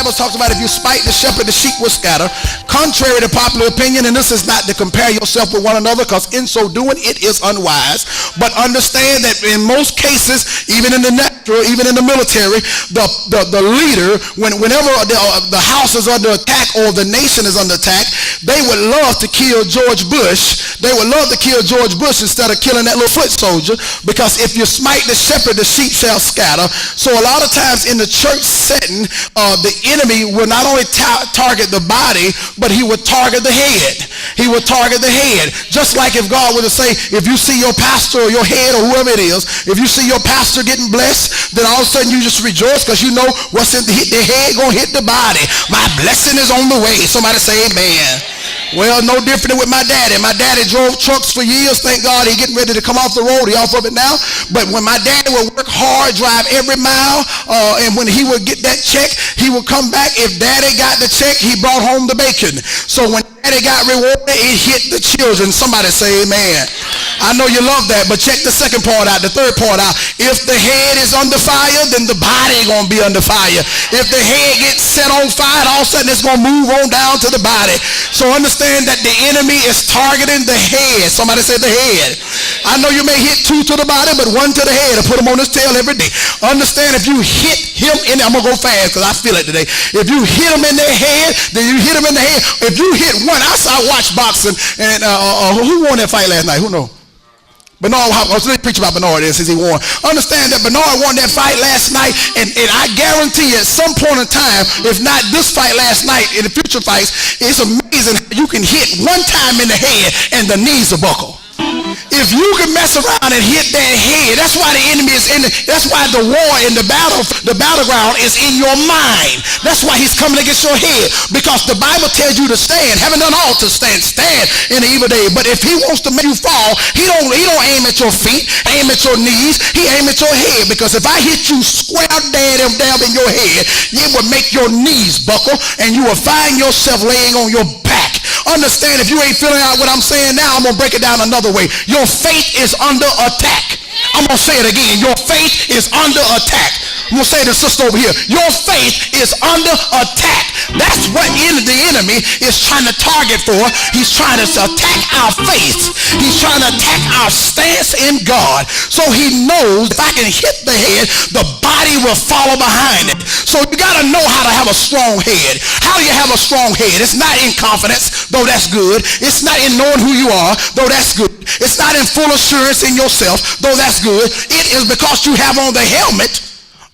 Bible talks about if you spite the shepherd, the sheep will scatter. Contrary to popular opinion, and this is not to compare yourself with one another, because in so doing it is unwise. But understand that in most cases, even in the natural, even in the military, the leader, whenever the house is under attack or the nation is under attack, they would love to kill George Bush. They would love to kill George Bush instead of killing that little foot soldier, because if you smite the shepherd, the sheep shall scatter. So a lot of times in the church setting, the enemy will not only target the body, but he would target the head. He would target the head. Just like if God were to say, if you see your pastor or your head or whoever it is, if you see your pastor getting blessed, then all of a sudden you just rejoice, because you know what's in the head gonna hit the body. My blessing is on the way. Somebody say amen. Well, no different with my daddy. My daddy drove trucks for years. Thank God he's getting ready to come off the road. He's off of it now. But when my daddy would work hard, drive every mile, and when he would get that check, he would come back. If daddy got the check, he brought home the bacon. So when daddy got rewarded, it hit the children. Somebody say amen. I know you love that, but check the second part out, the third part out. If the head is under fire, then the body gonna be under fire. If the head gets set on fire, all of a sudden it's gonna move on down to the body. So understand that the enemy is targeting the head. Somebody say the head. I know you may hit two to the body, but one to the head. I put him on his tail every day. Understand, if you hit him in, I'm gonna go fast because I feel it today. If you hit him in their head, then you hit him in the head. If you hit one, I watch boxing, and who won that fight last night? Who knows? Bernard, let's preach about Bernard since he won. Understand that Bernard won that fight last night, and I guarantee you at some point in time, if not this fight last night, in the future fights, it's amazing how you can hit one time in the head and the knees will buckle. If you can mess around and hit that head, that's why the enemy is in that's why the war in the battleground is in your mind. That's why he's coming against your head, because the Bible tells you to stand. Having done all to stand in the evil day. But if he wants to make you fall, he don't aim at your feet, aim at your knees, he aim at your head. Because if I hit you square down in your head, it will make your knees buckle, and you will find yourself laying on your back. Understand, if you ain't feeling out what I'm saying now, I'm going to break it down another way. Your faith is under attack. I'm going to say it again. Your faith is under attack. I'm going to say to the sister over here. Your faith is under attack. That's what the enemy is trying to target for. He's trying to attack our faith. He's trying to attack our stance in God. So he knows if I can hit the head, the body will follow behind it. So you got to know how to have a strong head. How do you have a strong head? It's not in confidence, though that's good. It's not in knowing who you are, though that's good. It's not in full assurance in yourself, though that's good. It is because you have on the helmet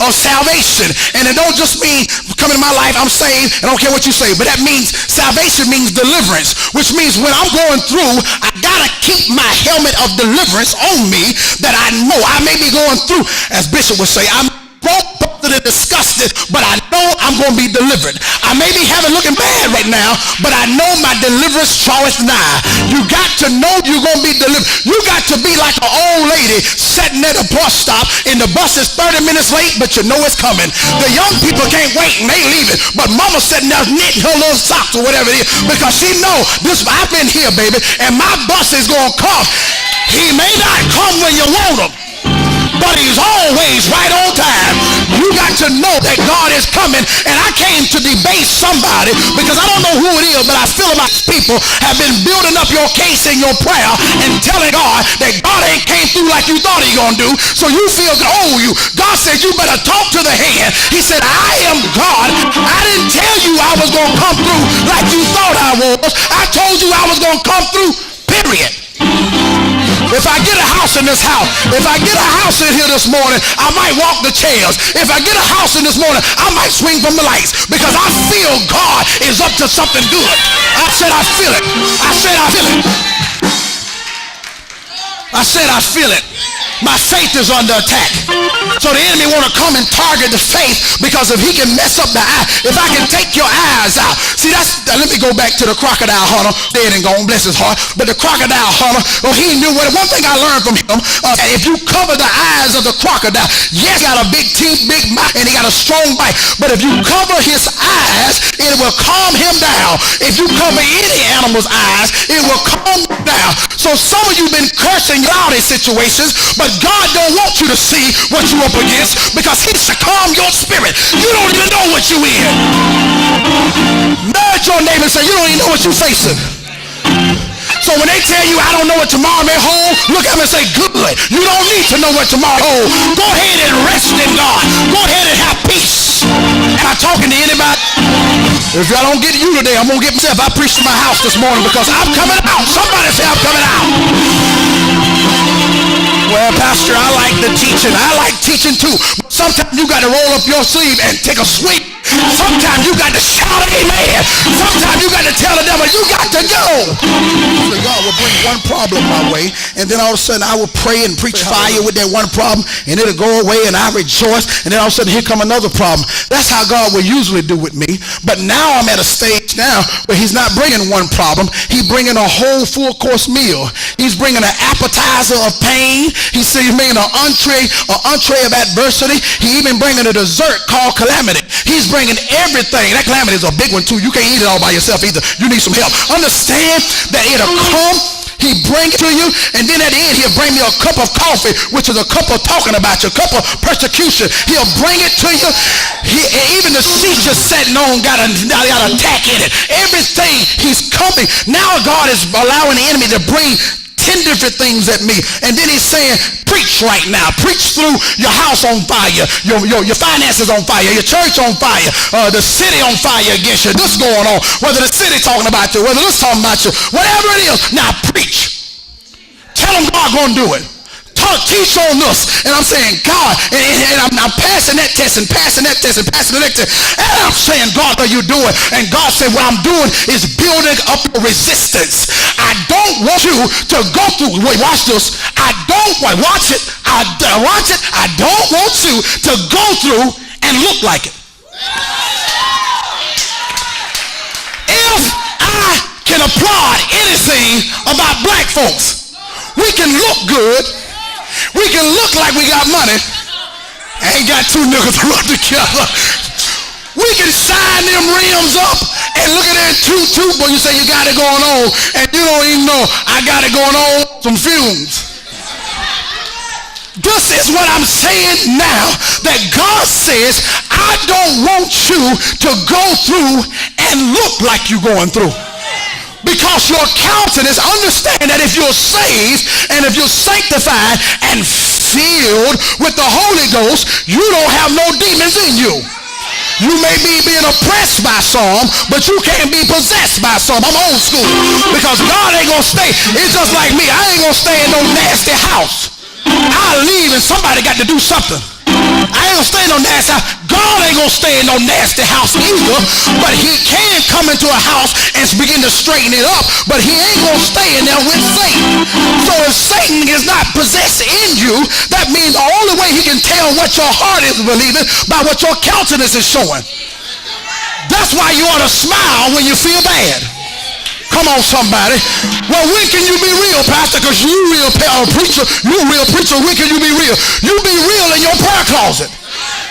of salvation. And it don't just mean come into my life, I'm saved, I don't care what you say, but that means salvation means deliverance, which means when I'm going through, I gotta keep my helmet of deliverance on me, that I know I may be going through, as Bishop would say, I'm busted and disgusted, but I know I'm going to be delivered. I may be looking bad right now, but I know my deliverance draweth nigh. You got to know you're going to be delivered. You got to be like an old lady sitting at a bus stop, and the bus is 30 minutes late, but you know it's coming. The young people can't wait, and they leaving, but mama sitting there knitting her little socks or whatever it is, because she know this. I've been here, baby, and my bus is going to come. He may not come when you want him, but he's always right on time. You got to know that God is coming. And I came to debate somebody, because I don't know who it is, but I feel like people have been building up your case in your prayer and telling God that God ain't came through like you thought he gonna do. So you feel, God said you better talk to the hand. He said, I am God. I didn't tell you I was gonna come through like you thought I was. I told you I was gonna come through, period. If I get a house in this house, if I get a house in here this morning, I might walk the chairs. If I get a house in this morning, I might swing from the lights, because I feel God is up to something good. I said I feel it. I said I feel it. I said I feel it. My faith is under attack. So the enemy want to come and target the faith, because if he can mess up the eye, if I can take your eyes out. See, let me go back to the crocodile hunter, dead and gone, bless his heart. But the crocodile hunter, he knew what. One thing I learned from him, if you cover the eyes of the crocodile, yes, he got a big teeth, big mouth, and he got a strong bite. But if you cover his eyes, it will calm him down. If you cover any animal's eyes, it will calm him down. So some of you been cursing out in situations, but But God don't want you to see what you're up against because he should calm your spirit. You don't even know what you're in. Nudge your neighbor and say, you don't even know what you're facing. So when they tell you, I don't know what tomorrow may hold, look at them and say, good. You don't need to know what tomorrow holds. Go ahead and rest in God. Go ahead and have peace. Am I talking to anybody? If I don't get you today, I'm going to get myself. I preached to my house this morning because I'm coming out. Somebody say I'm coming out. Well, Pastor, I like the teaching. I like teaching too. Sometimes you got to roll up your sleeve and take a sweep. Sometimes you got to shout amen. Sometimes you got to tell the devil, you got to go. So God will bring one problem my way, and then all of a sudden I will pray and preach fire with that one problem, and it'll go away, and I rejoice, and then all of a sudden here come another problem. That's how God will usually do with me. But now I'm at a stage now where he's not bringing one problem. He's bringing a whole full-course meal. He's bringing an appetizer of pain. He's bringing an entree of adversity. He even bringing a dessert called calamity. He's bringing everything. That calamity is a big one too. You can't eat it all by yourself either. You need some help. Understand that it'll come. He bring it to you, and then at the end he'll bring me a cup of coffee, which is a cup of talking about you, a cup of persecution. He'll bring it to you. Even the seat you're sitting on got a tack in it. Everything, he's coming. Now God is allowing the enemy to bring 10 different things at me, and then he's saying, preach right now. Preach through your house on fire, your finances on fire, your church on fire, the city on fire against you. This going on, whether the city talking about you, whether this talking about you, whatever it is. Now preach. Tell them God gonna do it. Teach on this. And I'm saying, God, and I'm passing that test and passing that test and passing the next test. And I'm saying, God, what are you doing? And God said, what I'm doing is building up your resistance. I don't want you to go through, wait, watch this. I don't want you to go through and look like it. If I can applaud anything about black folks, we can look good. We can look like we got money. I ain't got two niggas run together. We can shine them rims up and look at that toot, but you say you got it going on, and you don't even know I got it going on, some fumes. This is what I'm saying now, that God says, I don't want you to go through and look like you're going through. Because your countenance, understand that if you're saved and if you're sanctified and filled with the Holy Ghost, you don't have no demons in you. You may be being oppressed by some, but you can't be possessed by some. I'm old school. Because God ain't going to stay. It's just like me. I ain't going to stay in no nasty house. I'll leave and somebody got to do something. I ain't gonna stay in no nasty house. God ain't gonna stay in no nasty house either, but he can come into a house and begin to straighten it up, but he ain't gonna stay in there with Satan. So if Satan is not possessed in you, that means the only way he can tell what your heart is believing by what your countenance is showing. That's why you ought to smile when you feel bad. Come on, somebody. Well, when can you be real, Pastor? Because you real preacher. You real preacher. When can you be real? You be real in your prayer closet.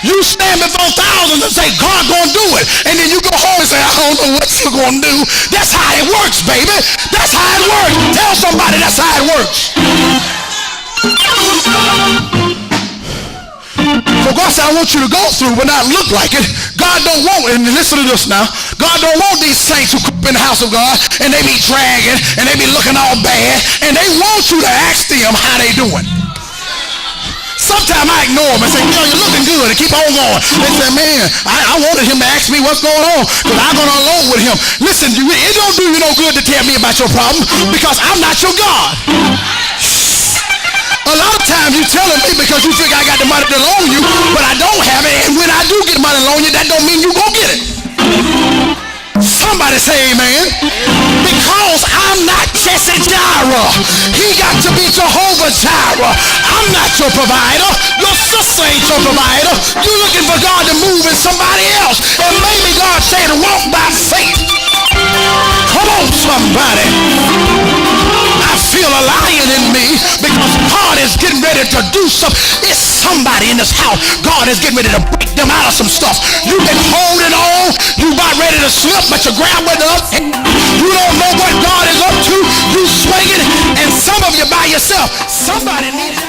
You stand before thousands and say, God gonna do it. And then you go home and say, I don't know what you're gonna do. That's how it works, baby. That's how it works. Tell somebody that's how it works. So God said, I want you to go through but not look like it. God don't want it. And listen to this now. God don't want these saints who come in the house of God and they be dragging and they be looking all bad. And they want you to ask them how they doing. Sometimes I ignore them and say, you're looking good, and keep on going. They say, man, I wanted him to ask me what's going on because I'm going along with him. Listen, it don't do you no good to tell me about your problem because I'm not your God. A lot of times you telling me because you think I got the money to loan you, but I don't have it. And when I do get money to loan you, that don't mean you gonna get it. Somebody say amen. Because I'm not Jesse Jireh. He got to be Jehovah Jireh. I'm not your provider. Your sister ain't your provider. You're looking for God to move in somebody else. And maybe God said walk by faith. Come on, somebody. I feel a lion in me because God is getting ready to do something. It's somebody in this house. God is getting ready to break them out of some stuff. You've been holding on. You about ready to slip, but you grab with up. You don't know what God is up to. You swinging, and some of you by yourself. Somebody needs